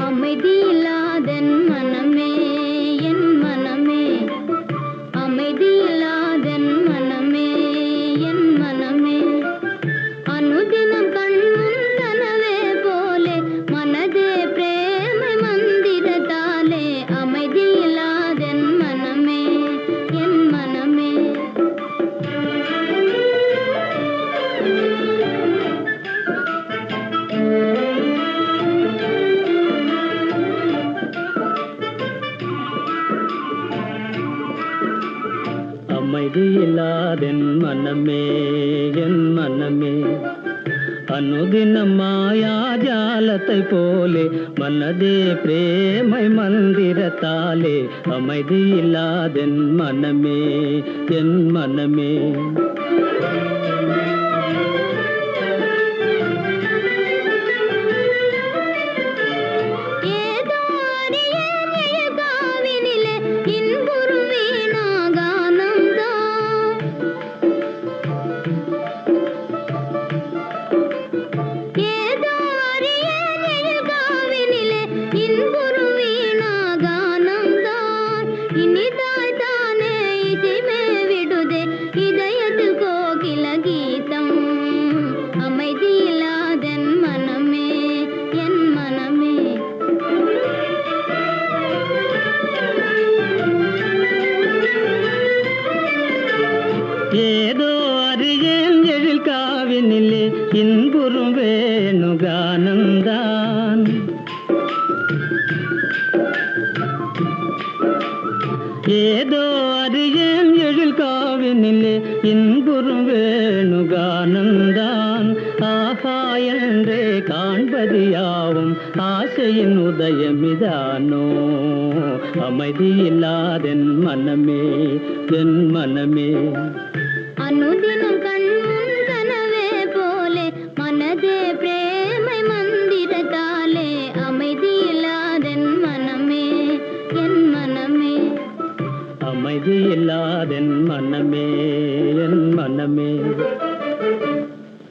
அமைதியில்லாதன் மனமே என் மனமே, அமைதியில்லாதன் மனமே என் மனமே, அனுதினம் கண்முன் கனவே போலே மனதே பிரேமை மந்திரத்தாலே, அமைதியில்லாதன் மனமே என் மனமே. அமைதியில்லாதென் மனமே என் மனமே, அனுதினம் மாயாஜாலத்தை போலே மனதே பிரேமை மந்திரத்தாலே, அமைதியில்லாதென் மனமே என் மனமே. அமைதியில்லாதன் மனமே என் மனமே. ஏதோ அறியேன் எழில் காவினிலே இன்புறும் வேணுகானந்தான், ஏதோ அறியேன் எழில் காவினிலே இன்புறும் வேணுகானந்தான், ஆஹா என்றே காண்பது யாவும் ஆசையின் உதயமிதானோ, அமைதியில்லாதென் மனமே என் மனமே. அனுதினம்